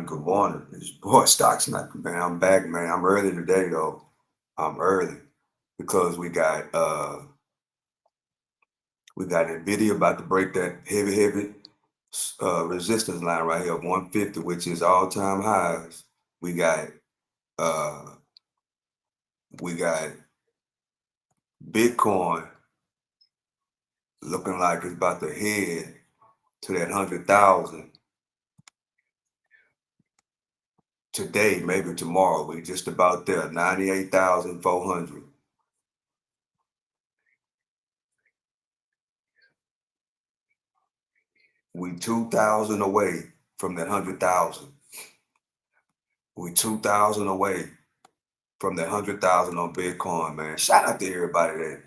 morning. Good morning. It's your boy Stock Sniper, man. I'm back, man. I'm early today though. I'm early because we got Nvidia about to break that heavy resistance line right here, 150, which is all-time highs. We got uh we got Bitcoin looking like it's about to head to that 100,000 today, maybe tomorrow. We just about there, 98,400. We 2,000 away from that 100,000. We 2,000 away from that 100,000 on Bitcoin, man. Shout out to everybody that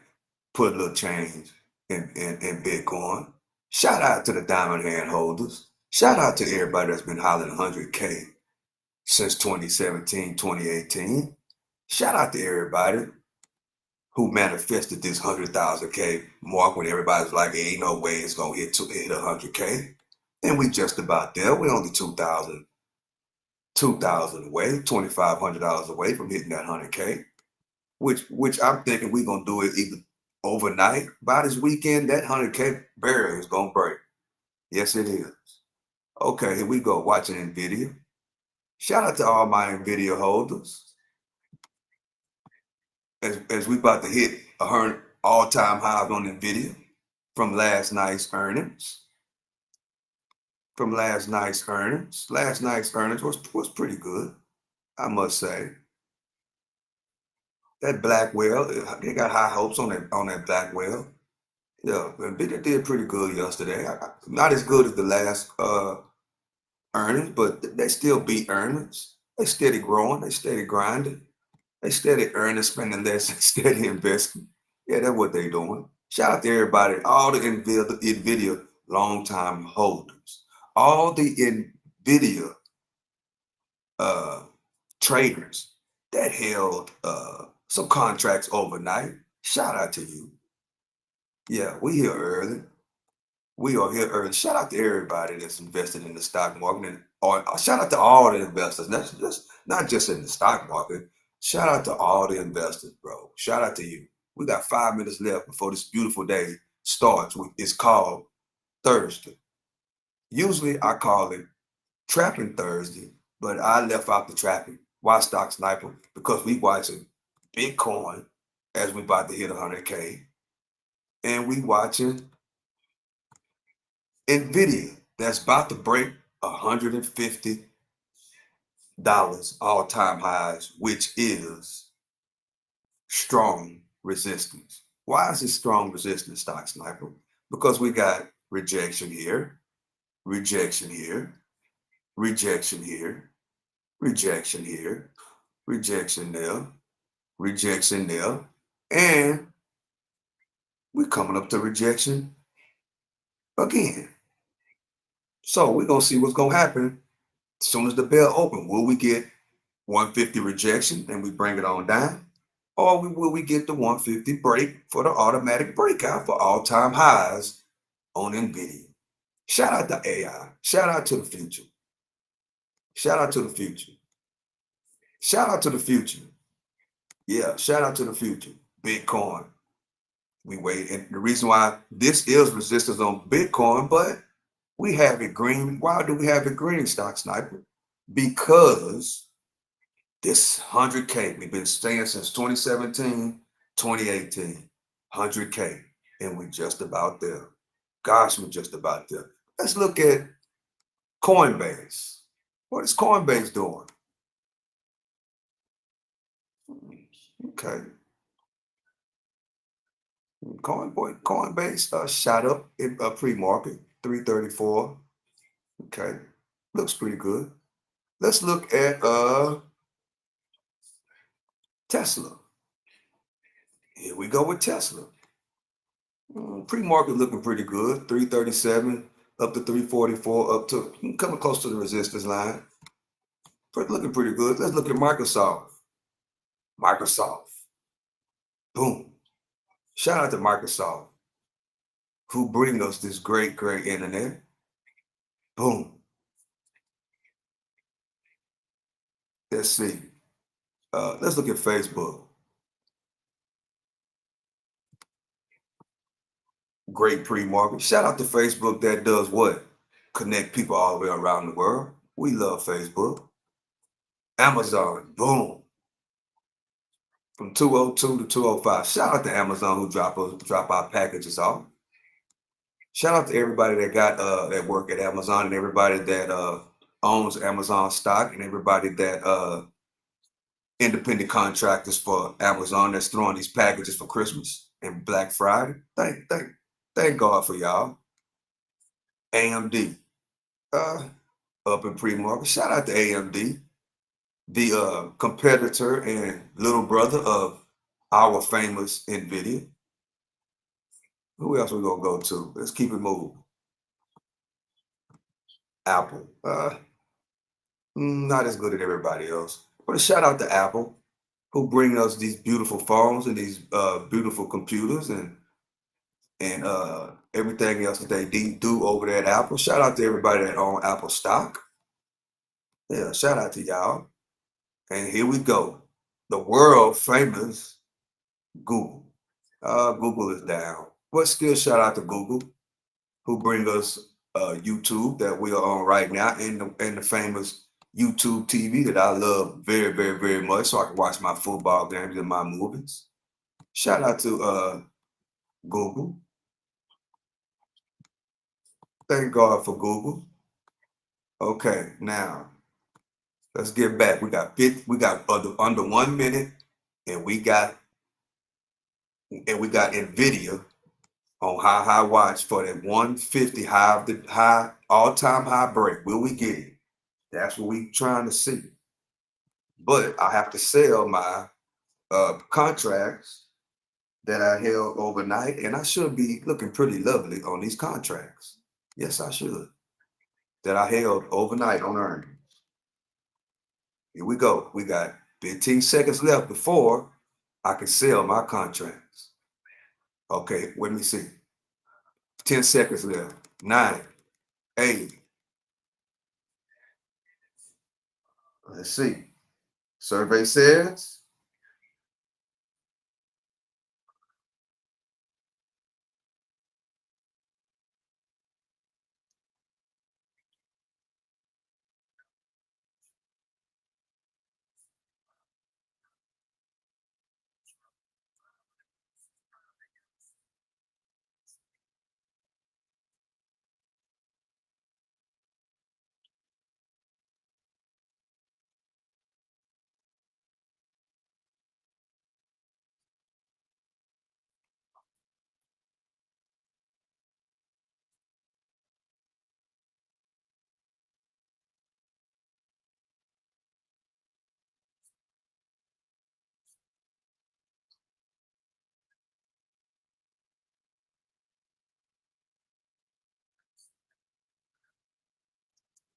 put a little change in Bitcoin. Shout out to the diamond hand holders. Shout out to everybody that's been hollering 100K since 2017, 2018. Shout out to everybody who manifested this 100,000K mark when everybody's like, ain't no way it's gonna hit 100K. And we just about there. We only 2,000 away, $2,500 away from hitting that 100K, which I'm thinking we're gonna do it either overnight. By this weekend, that 100K barrier is gonna break. Yes, it is. Okay, here we go. Watching Nvidia. Shout out to all my Nvidia holders. As we about to hit a all-time highs on Nvidia from last night's earnings. Last night's earnings was pretty good, I must say. That black whale, they got high hopes on that black whale. Yeah, Nvidia did pretty good yesterday. Not as good as the last earnings, but they still beat earnings. They steady growing, they steady grinding, they steady earning, spending less, and steady investing. Yeah, that's what they doing. Shout out to everybody, all the Nvidia long-time holders, all the Nvidia uh, traders that held some contracts overnight. Shout out to you. Yeah, we here early. We are here early. Shout out to everybody that's invested in the stock market, or shout out to all the investors. That's not just in the stock market. Shout out to all the investors, bro. Shout out to you. We got 5 minutes left before this beautiful day starts. It's called Thursday. Usually I call it Trapping Thursday, but I left out the trapping. Why Stock Sniper? Because we watching Bitcoin as we about to hit 100K, and we watching Nvidia that's about to break $150 all-time highs, which is strong resistance. Why is it strong resistance, Stock Sniper? Because we got rejection here, rejection here, rejection here, rejection here, rejection there, rejection there, and we're coming up to rejection again. So we're gonna see what's gonna happen as soon as the bell open. Will we get 150 rejection and we bring it on down? Or will we get the 150 break for the automatic breakout for all-time highs on Nvidia? Shout out to AI. Shout out to the future. Shout out to the future. Shout out to the future. Yeah, shout out to the future. Bitcoin. We wait. And the reason why this is resistance on Bitcoin, but we have it green. Why do we have it green, Stock Sniper? Because this 100K, we've been staying since 2017, 2018, 100K, and we're just about there. Gosh, we're just about there. Let's look at Coinbase. What is Coinbase doing? Okay. Coinbase shot up in a pre-market, 334. Okay. Looks pretty good. Let's look at Tesla. Here we go with Tesla. Pre-market looking pretty good, 337 up to 344, up to coming close to the resistance line. Looking pretty good. Let's look at Microsoft. Microsoft. Boom. Shout out to Microsoft, who bring us this great internet. Boom. Let's see. Let's look at Facebook. Great pre-market. Shout out to Facebook that does what? Connect people all the way around the world. We love Facebook. Amazon, boom. From 202 to 205. Shout out to Amazon who drop our packages off. Shout out to everybody that got that work at Amazon and everybody that owns Amazon stock and everybody that independent contractors for Amazon that's throwing these packages for Christmas and Black Friday. Thank God for y'all. AMD. Up in pre-market. Shout out to AMD, the competitor and little brother of our famous Nvdia. Who else we gonna go to? Let's keep it moving. Apple. Not as good as everybody else. But a shout out to Apple, who bring us these beautiful phones and these beautiful computers and everything else that they do over there at Apple. Shout out to everybody that own Apple stock. Yeah, shout out to y'all. And here we go. The world famous Google. Google is down. But still shout out to Google, who bring us YouTube that we are on right now and the famous YouTube TV that I love very, very, very much so I can watch my football games and my movies. Shout out to Google. Thank God for Google. Okay, now let's get back. We got under 1 minute and we got Nvidia on high watch for that 150 high all-time high break. Will we get it? That's what we trying to see. But I have to sell my contracts that I held overnight, and I should be looking pretty lovely on these contracts. Yes, I should. That I held overnight on earnings. Here we go. We got 15 seconds left before I can sell my contracts. Okay, let me see. 10 seconds left. 9, 8. Let's see. Survey says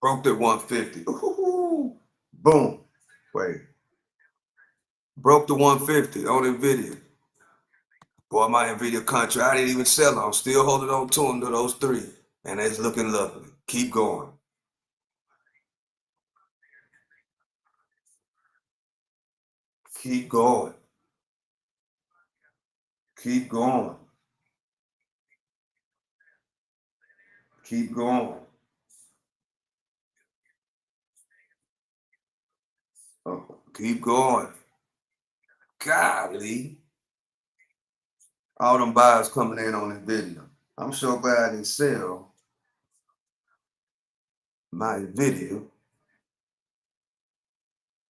broke the 150. Ooh, boom. Wait. Broke the 150 on Nvidia. Boy, my Nvidia contract, I didn't even sell them. I'm still holding on to them to those three. And it's looking lovely. Keep going. Keep going. Keep going. Keep going. Keep going. Golly. All them buyers coming in on Nvidia. I'm so glad I didn't sell my Nvidia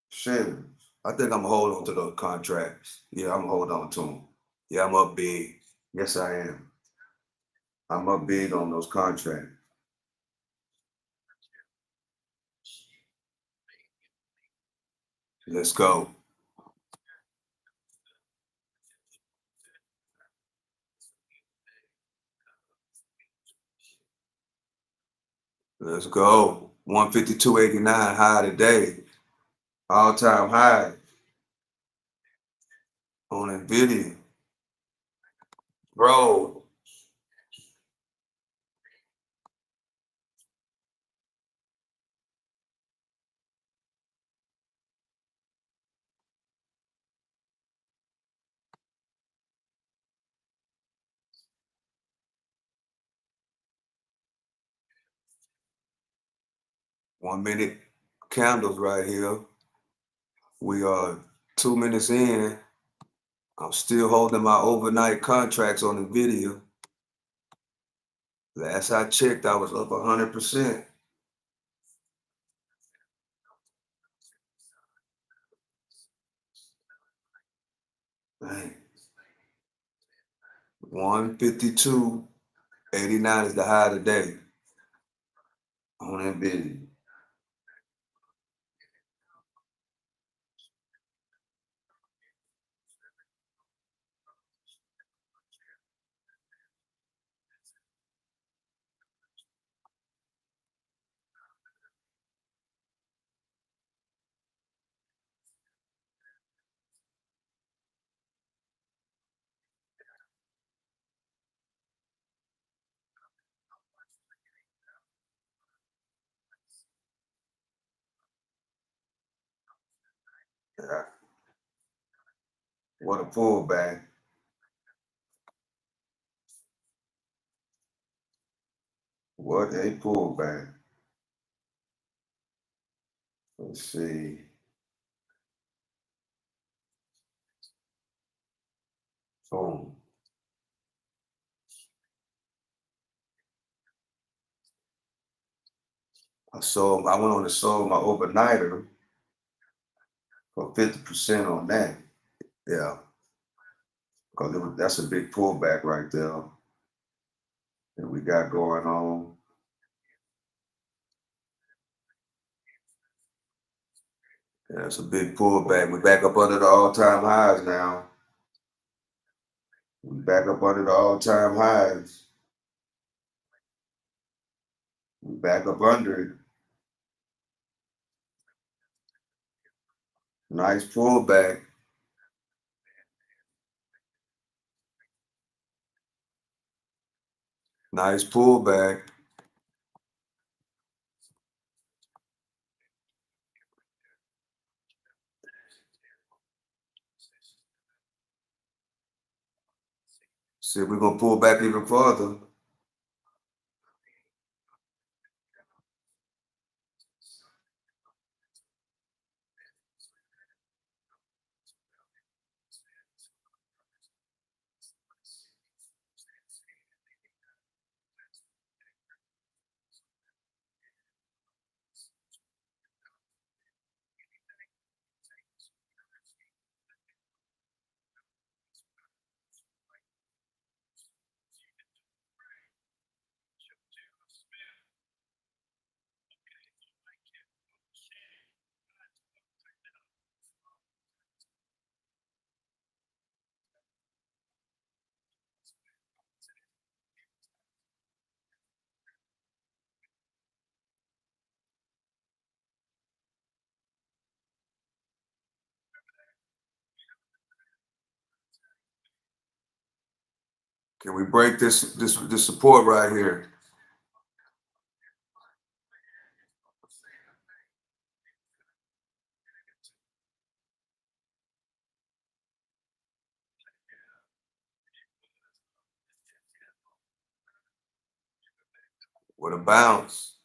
shares. I think I'm gonna hold on to those contracts. Yeah, I'm gonna hold on to them. Yeah, I'm up big. Yes, I am. I'm up big on those contracts. Let's go. Let's go. 152.89 high today. All time high on Nvidia. Bro, 1 minute candles right here. We are 2 minutes in. I'm still holding my overnight contracts on Nvdia. Last I checked, I was up 100%. Dang. 152.89 is the high today on Nvdia. Yeah. What a pullback. What a pullback. Let's see. Boom. I went on to sold my overnighter for 50% on that. Yeah. Because that's a big pullback right there that we got going on. Yeah, it's a big pullback. We're back up under the all-time highs now. We're back up under the all-time highs. We're back up under it. Nice pullback. Nice pullback. See, we're gonna pull back even further. Can we break this support right here? With a bounce.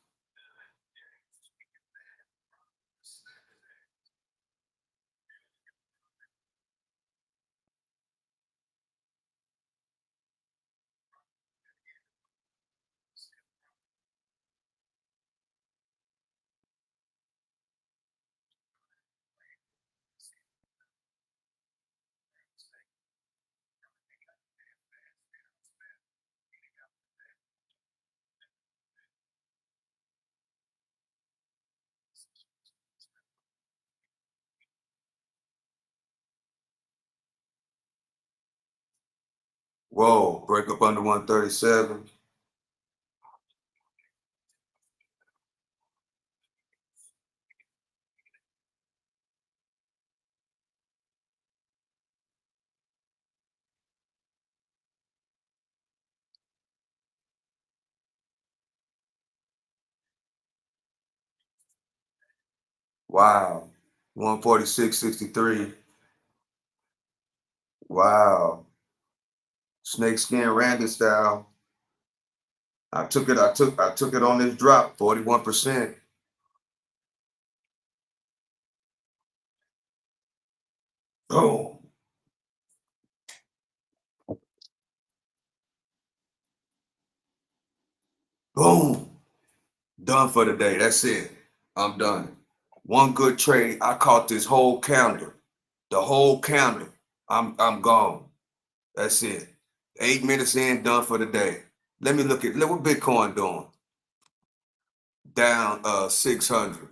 Whoa, break up under 137. Wow. 146.63. Wow. Snake skin Randy style. I took it on this drop, 41%. Boom. Boom. Done for the day. That's it. I'm done. One good trade. I caught this whole candle. The whole candle. I'm gone. That's it. 8 minutes in, done for the day. Let me look what Bitcoin doing. Down 600.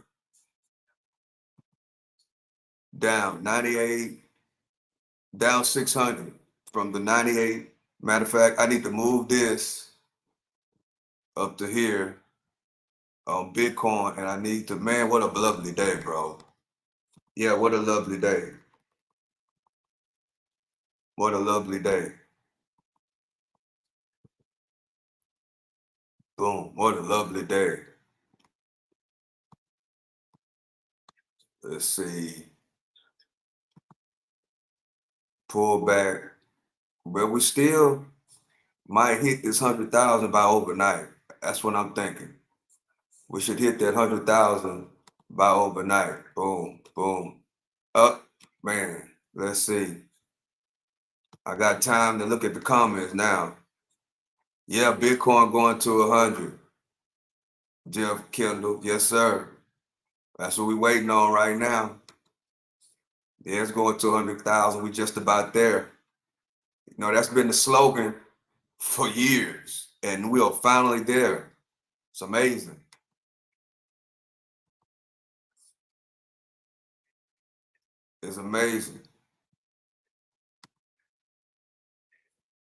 Down 98. Down 600 from the 98. Matter of fact, I need to move this up to here on Bitcoin, and I need to, man, what a lovely day, bro. Yeah, what a lovely day. What a lovely day. Boom, what a lovely day. Let's see. Pull back. But we still might hit this 100,000 by overnight. That's what I'm thinking. We should hit that 100,000 by overnight. Boom, boom. Up, man. Let's see. I got time to look at the comments now. Yeah, Bitcoin going to 100. Jeff Kendall, yes, sir. That's what we waiting on right now. Yeah, it's going to 100,000. We just about there. You know, that's been the slogan for years, and we are finally there. It's amazing. It's amazing.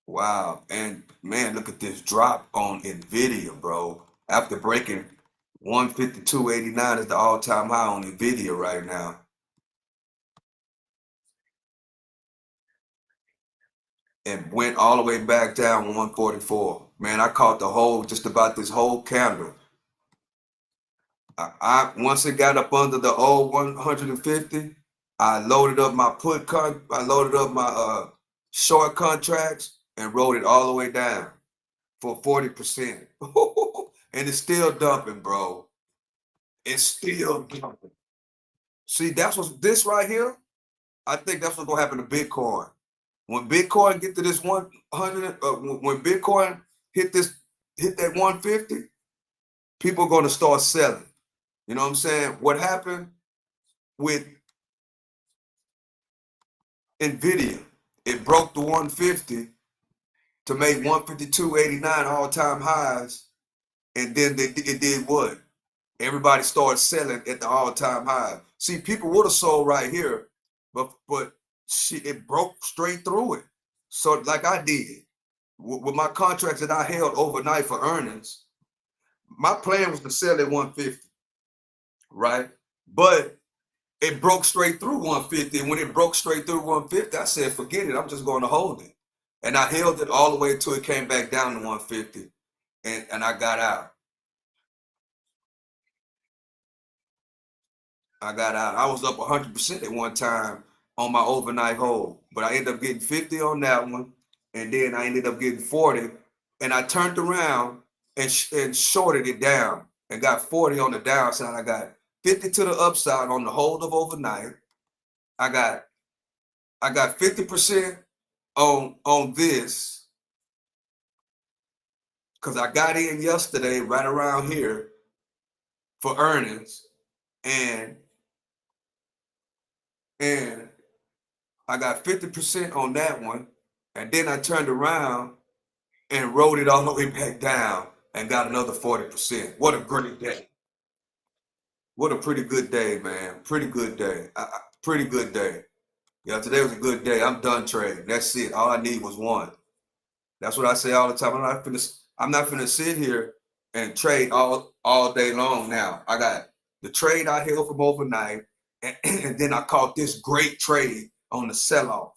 Wow. And man, look at this drop on Nvidia, bro. After breaking 152.89 is the all-time high on Nvidia right now. And went all the way back down 144. Man, I caught the whole, just about this whole candle. I once it got up under the old 150, I loaded up my I loaded up my short contracts and rode it all the way down for 40%. And it's still dumping, bro. It's still dumping. See, that's what this right here. I think that's what's gonna happen to Bitcoin. When Bitcoin get to this 100, when Bitcoin hit that 150, people are gonna start selling. You know what I'm saying? What happened with Nvidia? It broke the 150 to make 152.89 all-time highs, and then it did what? Everybody started selling at the all-time high. See, people would have sold right here, but it broke straight through it. So like I did with my contracts that I held overnight for earnings, my plan was to sell at 150, right? But it broke straight through 150. And when it broke straight through 150, I said, forget it. I'm just going to hold it. And I held it all the way until it came back down to 150. And I got out. I was up 100% at one time on my overnight hold, but I ended up getting 50 on that one, and then I ended up getting 40, and I turned around and shorted it down and got 40 on the downside. I got 50 to the upside on the hold of overnight. I got 50% on this because I got in yesterday right around here for earnings, and I got 50% on that one, and then I turned around and rode it all the way back down and got another 40%. What a great day. What a pretty good day, man. Pretty good day. Pretty good day. Yeah, today was a good day. I'm done trading. That's it. All I need was one. That's what I say all the time. I'm not finna sit here and trade all day long now. I got the trade I held from overnight, and then I caught this great trade on the sell-off.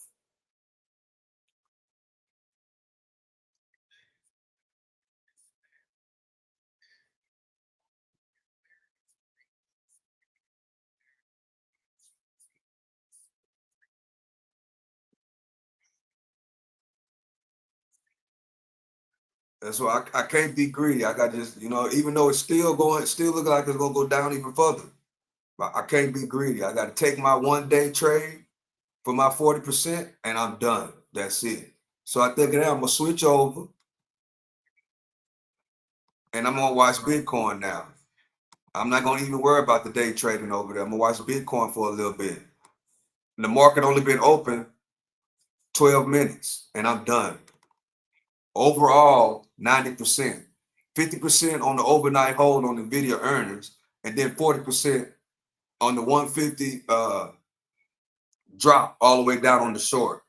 That's why I can't be greedy. I got just, even though it's still going, it still look like it's gonna go down even further. But I can't be greedy. I got to take my 1 day trade for my 40%, and I'm done. That's it. So I think I'm gonna switch over, and I'm gonna watch Bitcoin now. I'm not gonna even worry about the day trading over there. I'm gonna watch Bitcoin for a little bit. The market only been open 12 minutes, and I'm done. Overall, 90%. 50% on the overnight hold on Nvdia earnings, and then 40% on the 150 drop all the way down on the short.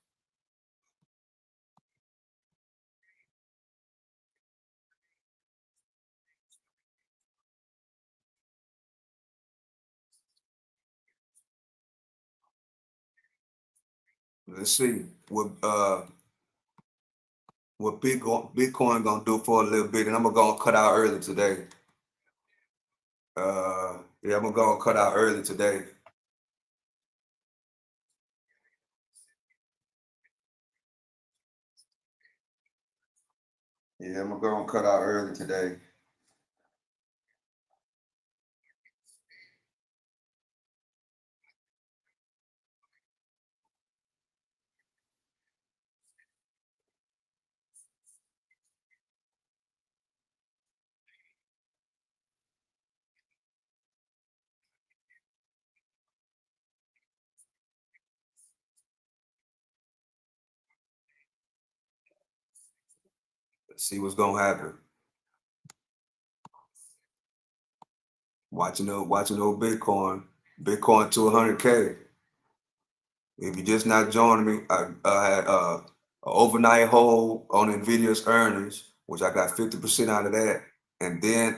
Let's see what Bitcoin gonna do for a little bit, and I'm gonna go and cut out early today. Yeah, I'm gonna go and cut out early today. Yeah, I'm gonna go and cut out early today. Let's see what's gonna happen. Watching old Bitcoin to 100K. If you're just not joining me, I had an overnight hold on Nvidia's earnings, which I got 50% out of that, and then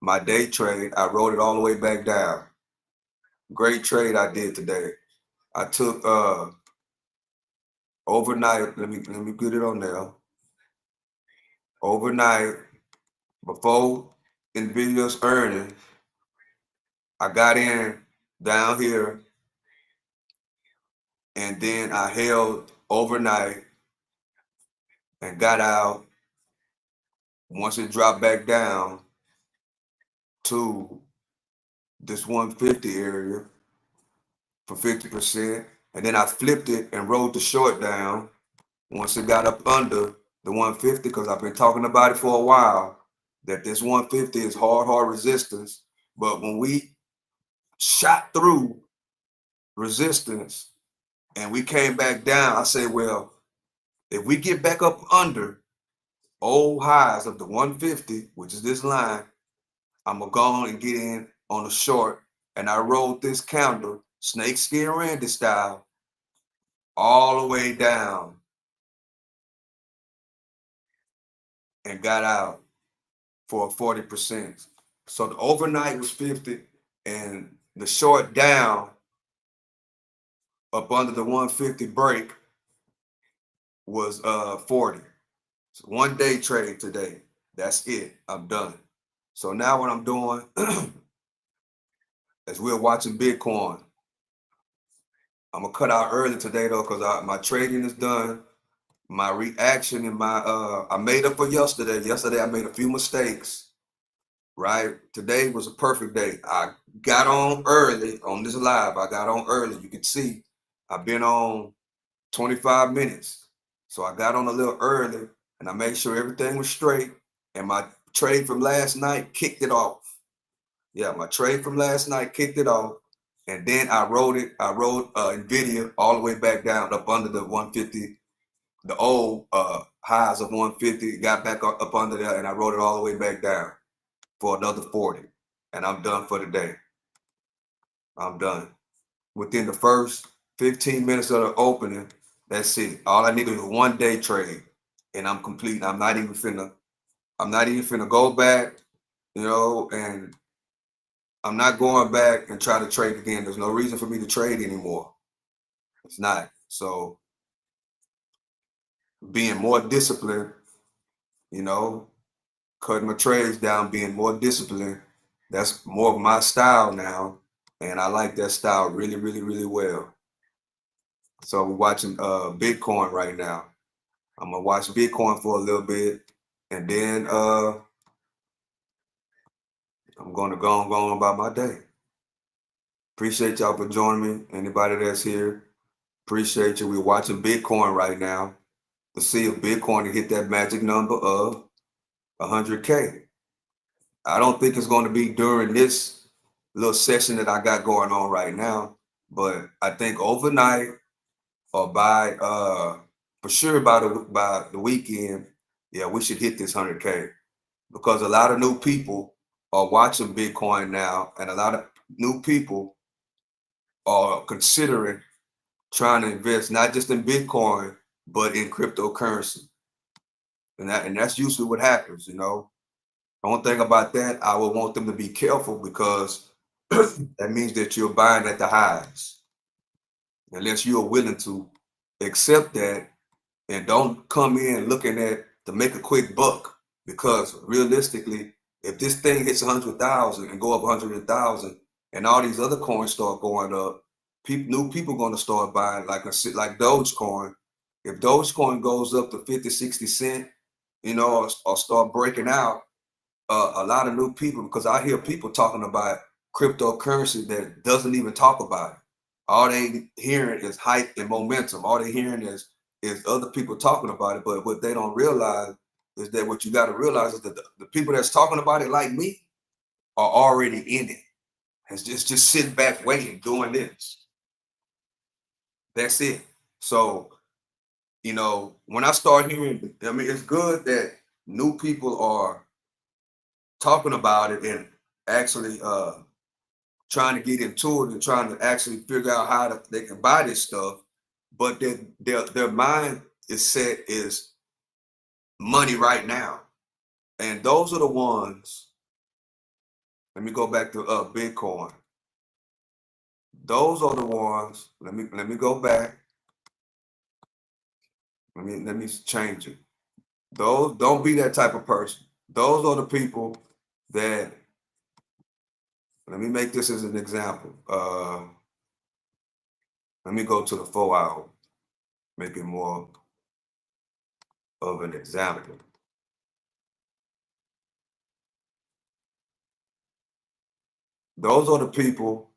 my day trade, I rode it all the way back down. Great trade I did today. I took overnight. Let me get it on there. Overnight, before Nvidia's earnings, I got in down here, and then I held overnight and got out once it dropped back down to this 150 area for 50%. And then I flipped it and rolled the short down once it got up under the 150, because I've been talking about it for a while, that this 150 is hard resistance. But when we shot through resistance and we came back down, I say, well, if we get back up under old highs of the 150, which is this line, I'm gonna go on and get in on a short. And I rolled this candle, snakeskin Randy style, all the way down and got out for 40%. So the overnight was 50, and the short down up under the 150 break was 40. So one day trade today. That's it. I'm done. So now what I'm doing is we're watching Bitcoin. I'm gonna cut out early today though, because my trading is done. My reaction and I made up for yesterday. Yesterday I made a few mistakes. Right? Today was a perfect day. I got on early on this live. I got on early. You can see I've been on 25 minutes. So I got on a little early and I made sure everything was straight. And my trade from last night kicked it off. Yeah, my trade from last night kicked it off. And then I rode Nvidia all the way back down up under the 150, the old highs of 150, got back up under there, and I rode it all the way back down for another 40. And I'm done for the day. I'm done. Within the first 15 minutes of the opening, that's it. All I need is a one day trade, and I'm complete. I'm not even finna go back, and I'm not going back and try to trade again. There's no reason for me to trade anymore. It's not. So being more disciplined, you know, cutting my trades down, being more disciplined, that's more of my style now. And I like that style really, really, really well. So we're watching Bitcoin right now. I'm gonna watch Bitcoin for a little bit, and then I'm gonna go on about my day. Appreciate y'all for joining me. Anybody that's here, Appreciate you. We're watching Bitcoin right now to see if Bitcoin can hit that magic number of 100K. I don't think it's going to be during this little session that I got going on right now, but I think overnight or by for sure by the weekend, yeah, we should hit this 100K because a lot of new people are watching Bitcoin now, and a lot of new people are considering trying to invest not just in Bitcoin but in cryptocurrency, and that's usually what happens. One thing about that, I would want them to be careful because that means that you're buying at the highs, unless you are willing to accept that and don't come in looking at to make a quick buck. Because realistically, if this thing hits 100,000 and go up 100,000, and all these other coins start going up, new people going to start buying like Dogecoin. If Dogecoin goes up to 50, 60 cent, or start breaking out, a lot of new people, because I hear people talking about cryptocurrency that doesn't even talk about it. All they hearing is hype and momentum. All they hearing is other people talking about it. But what they don't realize is that what you got to realize is that the people that's talking about it, like me, are already in it. It's just sitting back waiting, doing this. That's it. So, when I start hearing, I mean, it's good that new people are talking about it and actually trying to get into it and trying to actually figure out how they can buy this stuff, but their mind is set is money right now, and those are the ones. Let me go back to Bitcoin. Those are the ones. Let me go back. Let me change it. Those don't be that type of person. Those are the people that. Let me make this as an example. Let me go to the 4 hour. Make it more of an example. Those are the people.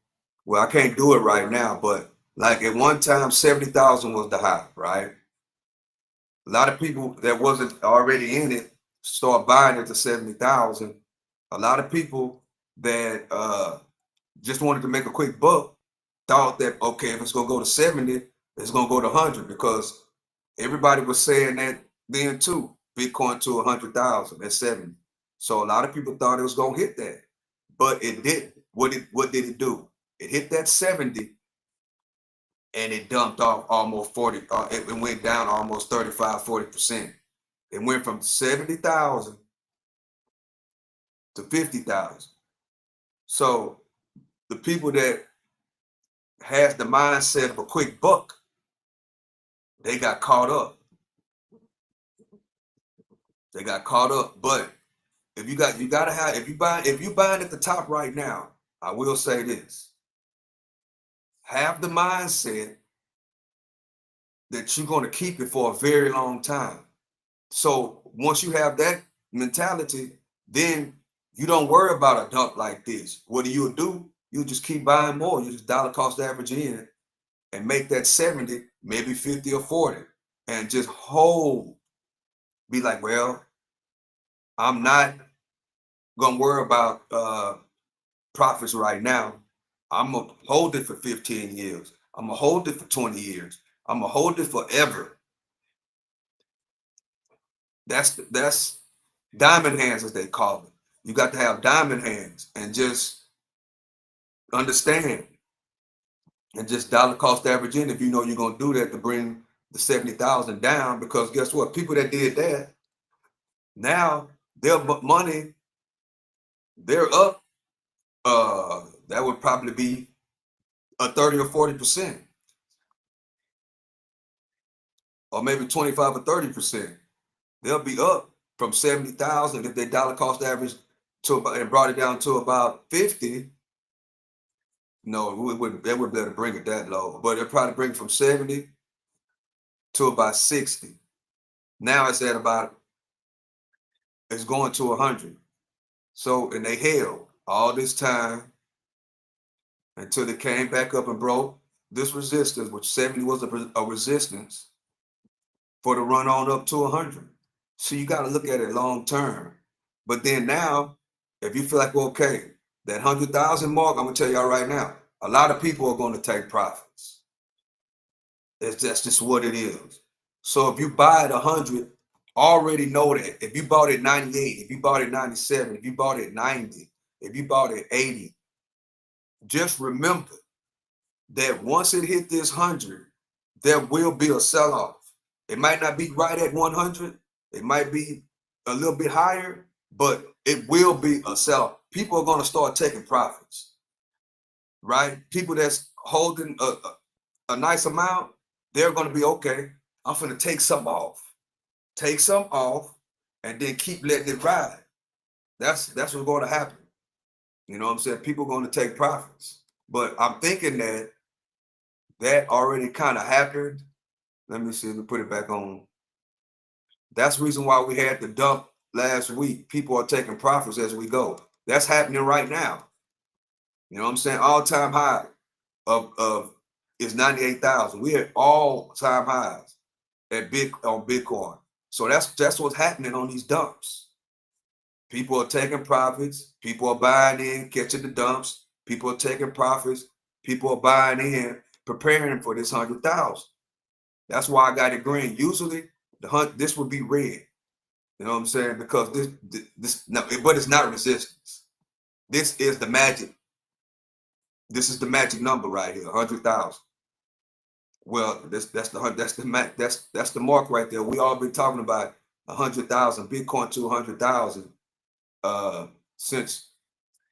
Well, I can't do it right now, but like at one time, 70,000 was the high, right? A lot of people that wasn't already in it start buying it to 70,000. A lot of people that just wanted to make a quick buck thought that, okay, if it's gonna go to 70, it's gonna go to 100, because everybody was saying that then too. Bitcoin to 100,000 at 70. So a lot of people thought it was gonna hit that, but it didn't. What did it do? It hit that 70 and it dumped off almost 40. It went down almost 35, 40%. It went from 70,000 to 50,000. So the people that has the mindset of a quick buck, they got caught up. They got caught up. But if you gotta have, if you buying at the top right now, I will say this: have the mindset that you're gonna keep it for a very long time. So once you have that mentality, then you don't worry about a dump like this. What do? You just keep buying more. You just dollar cost average in and make that 70, maybe 50 or 40, and just hold. Be like, well, I'm not gonna worry about profits right now. I'm gonna hold it for 15 years. I'm gonna hold it for 20 years. I'm gonna hold it forever. That's diamond hands, as they call it. You got to have diamond hands and just understand and just dollar cost average in if you know you're gonna do that to bring the 70,000 down. Because guess what? People that did that now their money, they're up. That would probably be a 30 or 40%, or maybe 25 or 30%. They'll be up from 70,000 if they dollar cost average to about, and brought it down to about 50. No, they wouldn't be able to bring it that low, but they'll probably bring it from 70 to about 60. Now it's at about, it's going to 100. So, and they held all this time until they came back up and broke this resistance, which 70 was a resistance for the run on up to 100. So you got to look at it long term. But then now, if you feel like, okay, that 100,000 mark, I'm gonna tell y'all right now, a lot of people are going to take profits. That's just what it is. So if you buy at 100, already know that if you bought at 98, if you bought at 97, if you bought at 90, if you bought at 80, just remember that once it hit this 100, there will be a sell-off. It might not be right at 100. It might be a little bit higher, but it will be a sell-off. People are going to start taking profits, right? People that's holding a nice amount, they're going to be, okay, I'm going to take some off. Take some off and then keep letting it ride. That's what's going to happen. You know what I'm saying? People are going to take profits. But I'm thinking that already kind of happened. Let me see, let me put it back on. That's the reason why we had the dump last week. People are taking profits as we go. That's happening right now. You know what I'm saying? All-time high of is 98,000. We at all-time highs on Bitcoin. So that's what's happening on these dumps. People are taking profits. People are buying in, catching the dumps. People are taking profits. People are buying in, preparing for this 100,000. That's why I got it green. Usually, this would be red. You know what I'm saying? Because this no, but it's not resistance. This is the magic. This is the magic number right here, 100,000. Well, that's the mark right there. We all been talking about 100,000 Bitcoin to 100,000 since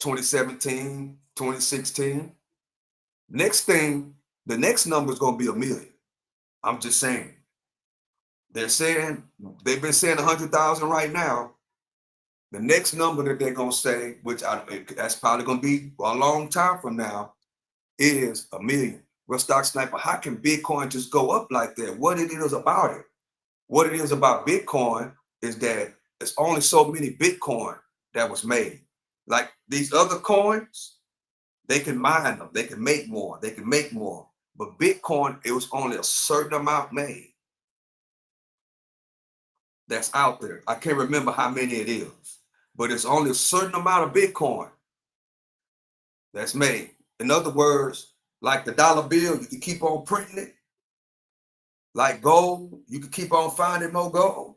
2017, 2016. Next thing, the next number is going to be 1,000,000. I'm just saying. They've been saying 100,000 right now. The next number that they're going to say, that's probably going to be a long time from now, is 1,000,000. Well, Stock Sniper, how can Bitcoin just go up like that? What it is about it? What it is about Bitcoin is that there's only so many Bitcoin that was made. Like these other coins, they can mine them, they can make more, But Bitcoin, it was only a certain amount made that's out there. I can't remember how many it is, but it's only a certain amount of Bitcoin that's made. In other words, like the dollar bill, you can keep on printing it. Like gold, you can keep on finding more gold.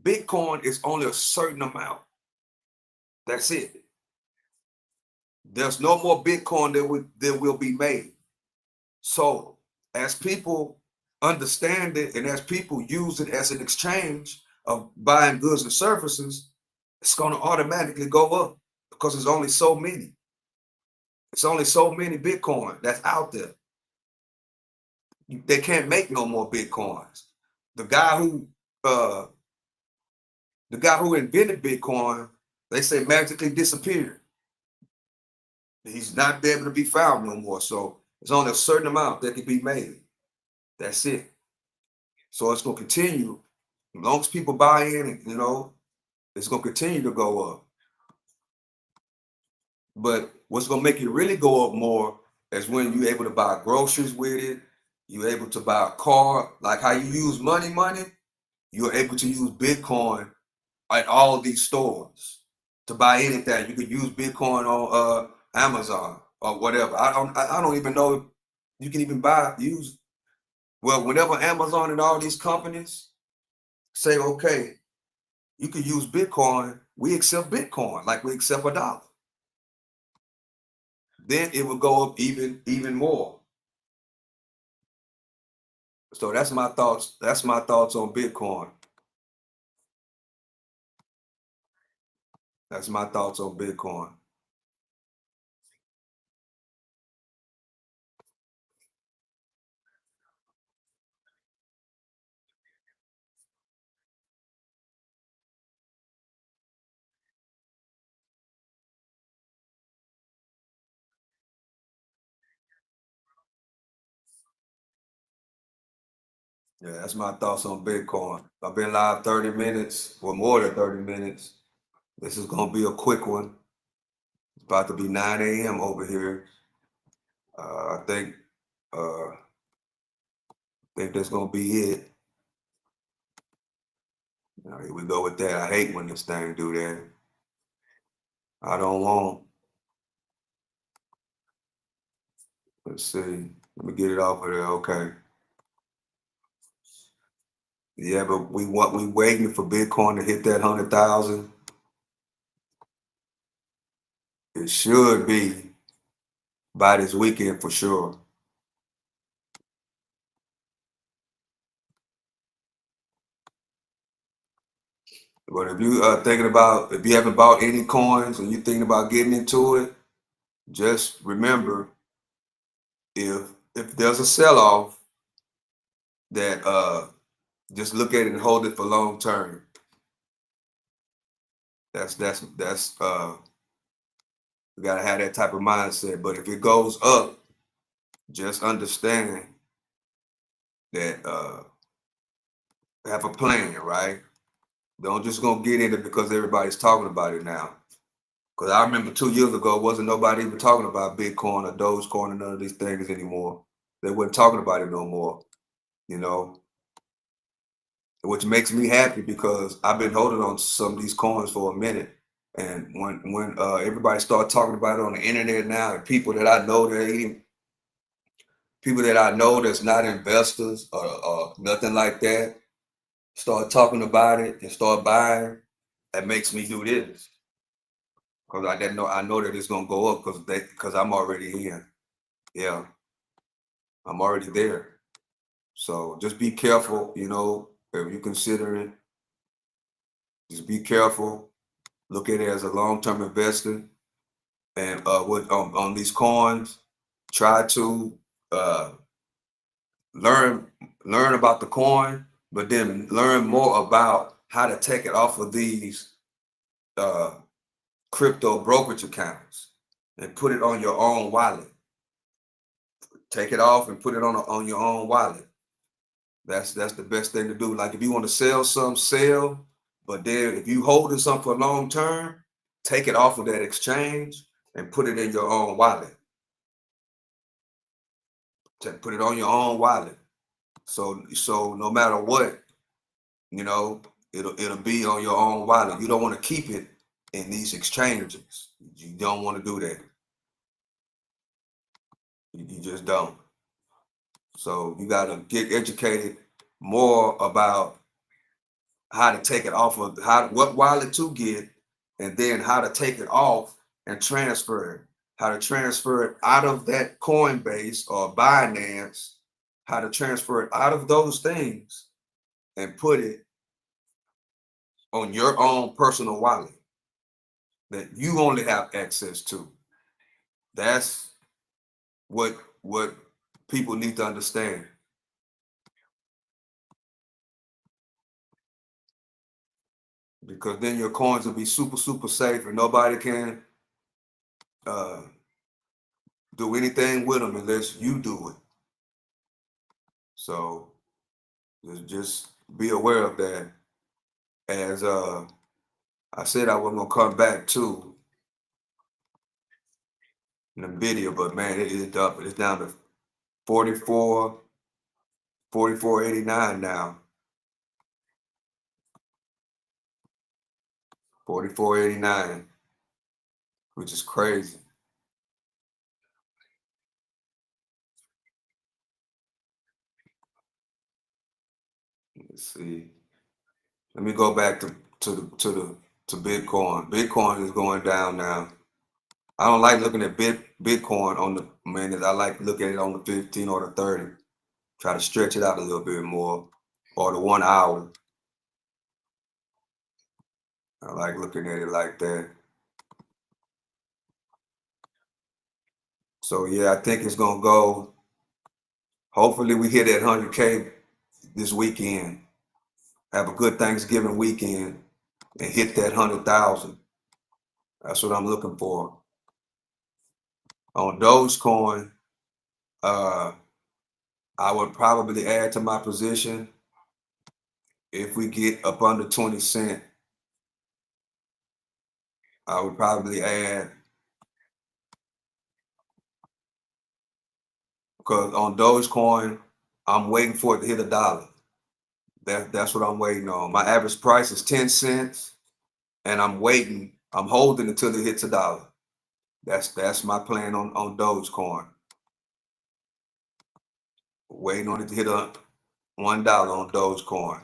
Bitcoin is only a certain amount. That's it. There's no more Bitcoin that will be made. So as people understand it and as people use it as an exchange of buying goods and services, it's going to automatically go up because there's only so many. It's only so many Bitcoin that's out there. They can't make no more Bitcoins. The guy who invented Bitcoin, they say magically disappeared. He's not able to be found no more. So there's only a certain amount that can be made. That's it. So it's going to continue. As long as people buy in, it's going to continue to go up. But what's going to make it really go up more is when you're able to buy groceries with it. You're able to buy a car. Like how you use money, you're able to use Bitcoin at all these stores to buy anything. You could use Bitcoin on Amazon or whatever. I don't even know if you can even use. Well, whenever Amazon and all these companies say, okay, you can use Bitcoin, we accept Bitcoin like we accept a dollar. Then it will go up even more. So that's my thoughts. That's my thoughts on Bitcoin. That's my thoughts on Bitcoin. Yeah, that's my thoughts on Bitcoin. I've been live 30 minutes or more than 30 minutes. This is gonna be a quick one. It's about to be 9 a.m. over here. I think that's gonna be it. Here we go with that. I hate when this thing do that. I don't want. Let's see. Let me get it off of there. Okay. Yeah, but we waiting for Bitcoin to hit that 100,000. It should be by this weekend for sure. But if you if you haven't bought any coins and you're thinking about getting into it, just remember if there's a sell-off, that just look at it and hold it for long term. That's you gotta have that type of mindset. But if it goes up, just understand that have a plan, right? Don't just gonna get in it because everybody's talking about it now. Because I remember 2 years ago, wasn't nobody even talking about Bitcoin or Dogecoin or none of these things anymore. They weren't talking about it no more, you know, which makes me happy because I've been holding on to some of these coins for a minute. And when everybody started talking about it on the internet now, and people that I know that's not investors or nothing like that, start talking about it and start buying, that makes me do this. Because I know that it's gonna go up because I'm already in. Yeah, I'm already there. So just be careful, if you consider it, just be careful. Look at it as a long-term investor. And on these coins, try to uh, learn learn about the coin, but then learn more about how to take it off of these uh, crypto brokerage accounts and put it on your own wallet. Take it off and put it on your own wallet. That's the best thing to do. Like if you want to sell some, sell. But then if you holding something for long term, take it off of that exchange and put it in your own wallet. Put it on your own wallet. So no matter what, you know, it'll be on your own wallet. You don't want to keep it in these exchanges. You don't want to do that. You just don't. So you got to get educated more about how to take it off of what wallet to get, and then how to take it off and transfer it. How to transfer it out of that Coinbase or Binance. How to transfer it out of those things and put it on your own personal wallet that you only have access to. That's what people need to understand. Because then your coins will be super, super safe and nobody can uh, do anything with them unless you do it. So just be aware of that. As I said, I was gonna come back to Nvdia, but man, it is up. It's down to 44, 44.89 now. 44.89, which is crazy. Let's see. Let me go back to Bitcoin. Bitcoin is going down now. I don't like looking at Bitcoin on the minute. I like to look at it on the 15 or the 30. Try to stretch it out a little bit more, or the 1 hour. I like looking at it like that. So yeah, I think it's gonna go. Hopefully, we hit that 100K this weekend. Have a good Thanksgiving weekend and hit that 100,000. That's what I'm looking for. On Dogecoin, uh, I would probably add to my position if we get up under 20 cent. I would probably add Because on Dogecoin, I'm waiting for it to hit $1. That's what I'm waiting on. My average price is 10 cents, and I'm waiting. I'm holding until it hits $1. That's my plan on Dogecoin. Waiting on it to hit $1 on Dogecoin.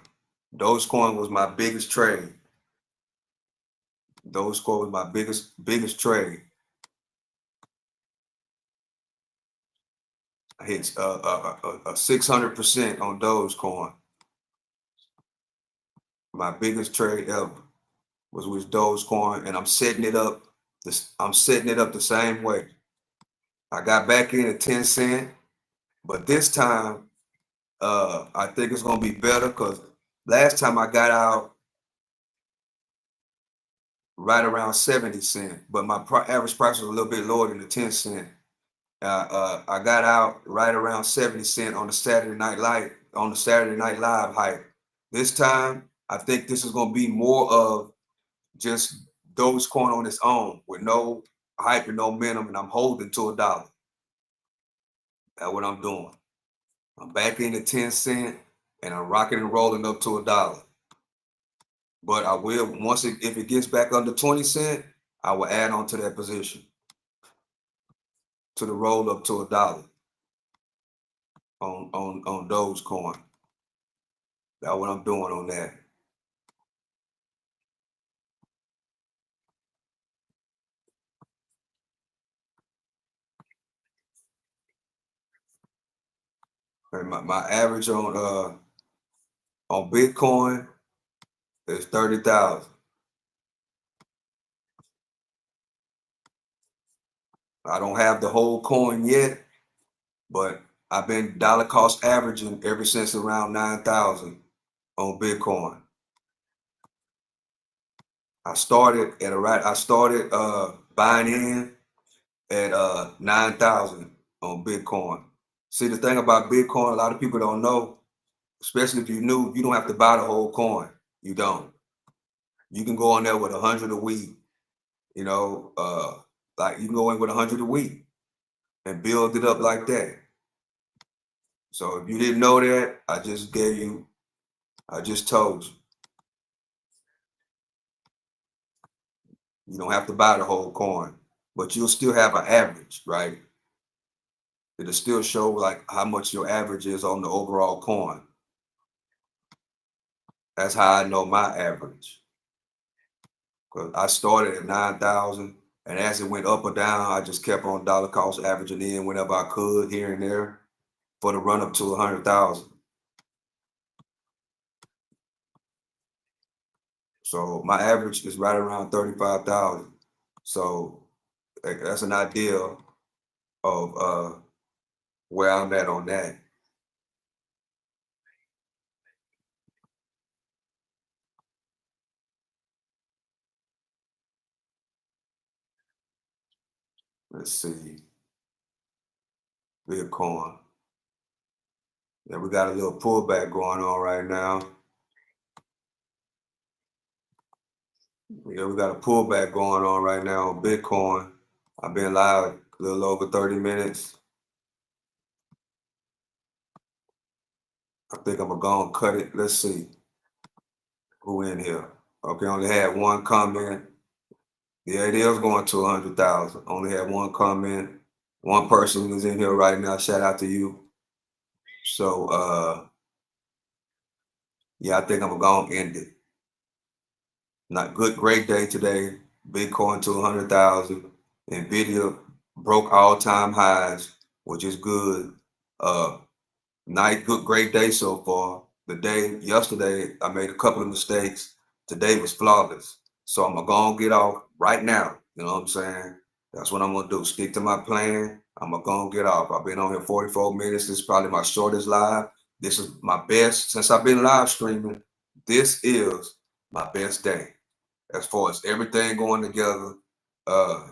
Dogecoin was my biggest trade. Dogecoin was my biggest trade. I hit 600% on Dogecoin. My biggest trade ever was with Dogecoin, and I'm setting it up. I'm setting it up the same way. I got back in at 10 cents, but this time I think it's gonna be better because last time I got out right around 70 cents, but my average price was a little bit lower than the 10 cent. I got out right around 70 cents on the Saturday Night Live hype. This time, I think this is gonna be more of just Dogecoin on its own with no hype and no minimum, and I'm holding to $1. That's what I'm doing. I'm back in at 10 cents, and I'm rocking and rolling up to $1. But I will if it gets back under 20 cents, I will add on to that position to the roll up to $1 on Dogecoin. That's what I'm doing on that. And my average on Bitcoin is 30,000. I don't have the whole coin yet, but I've been dollar cost averaging ever since around 9,000 on Bitcoin. I started buying in at 9,000 on Bitcoin. See, the thing about Bitcoin, a lot of people don't know, especially if you're new, you don't have to buy the whole coin. You don't. You can go on there with 100 a week, you know, like you can go in with 100 a week and build it up like that. So if you didn't know that, I just told you. You don't have to buy the whole coin, but you'll still have an average, right? It'll still show like how much your average is on the overall coin. That's how I know my average. Because I started at 9,000, and as it went up or down, I just kept on dollar cost averaging in whenever I could here and there for the run up to 100,000. So my average is right around 35,000. So that's an idea of where I'm at on that. Let's see, Bitcoin. Yeah, we got a little pullback going on right now. Yeah, we got a pullback going on right now on Bitcoin. I've been live a little over 30 minutes. I think I'm gonna go and cut it. Let's see who in here. Okay, only had one comment. Yeah, it is going to 100,000. Only had one comment. One person is in here right now. Shout out to you. So yeah, I think I'm gonna end it. Not good, great day today. Bitcoin to 100,000. Nvidia broke all-time highs, which is good. Nice, good, great day so far. The day yesterday, I made a couple of mistakes. Today was flawless. So I'm gonna go and get off right now. You know what I'm saying? That's what I'm gonna do. Stick to my plan. I'm gonna go and get off. I've been on here 44 minutes. This is probably my shortest live. This is my best since I've been live streaming. This is my best day as far as everything going together. Uh,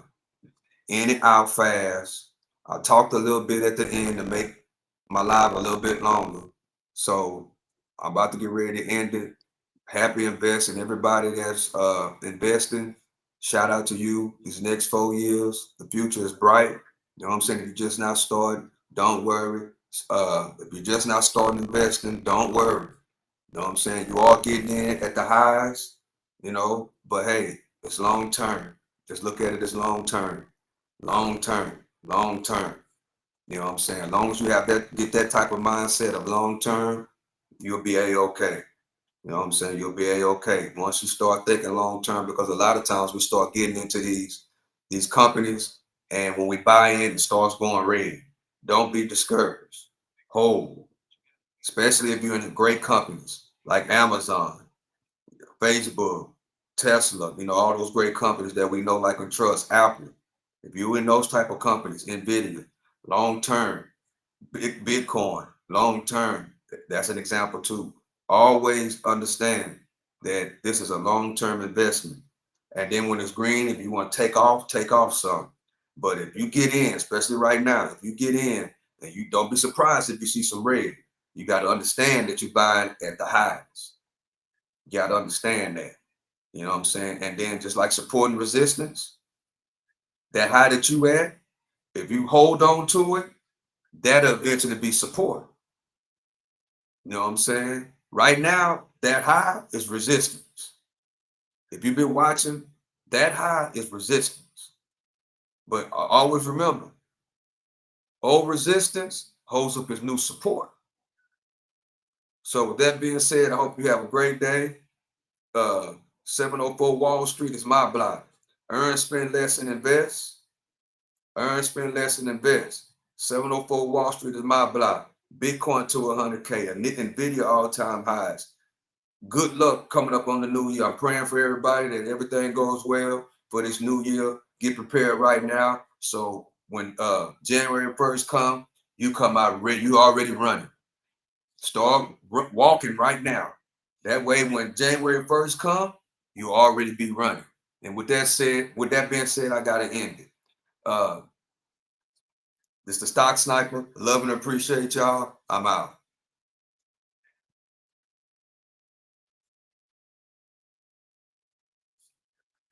in and out fast. I talked a little bit at the end to make my live a little bit longer. So I'm about to get ready to end it. Happy investing, everybody that's investing. Shout out to you. These next 4 years, the future is bright. You know what I'm saying? If you just now started, Don't worry. If you're just now starting investing, don't worry. You know what I'm saying? You are getting in at the highs, but hey, it's long term. Just look at it as long term, long term, long term. You know what I'm saying? As long as you get that type of mindset of long term, you'll be a-okay. You know what I'm saying? You'll be a-okay once you start thinking long term, because a lot of times we start getting into these companies, and when we buy in, it starts going red. Don't be discouraged. Hold, especially if you're in great companies like Amazon, Facebook, Tesla, all those great companies that we know, like, and trust, Apple. If you're in those type of companies, Nvdia, long term, Bitcoin, long term, that's an example too. Always understand that this is a long term investment. And then when it's green, if you want to take off some. But if you get in, especially right now, if you get in, and you don't be surprised if you see some red. You got to understand that you're buying at the highs. You got to understand that. You know what I'm saying? And then, just like support and resistance, that high that you at, if you hold on to it, that'll eventually be support. You know what I'm saying? Right now, that high is resistance. If you've been watching, that high is resistance. But always remember, old resistance holds up its new support. So with that being said, I hope you have a great day. 704 Wall Street is my block. Earn, spend less, and invest. Earn, spend less, and invest. 704 Wall Street is my block. Bitcoin to 100K. Nvidia all-time highs. Good luck coming up on the new year. I'm praying for everybody that everything goes well for this new year. Get prepared right now. So when January 1st come, you come out ready. You already running. Start walking right now. That way, when January 1st come, you already be running. And with that being said, I gotta end it. This the Stock Sniper. Love and appreciate y'all. I'm out.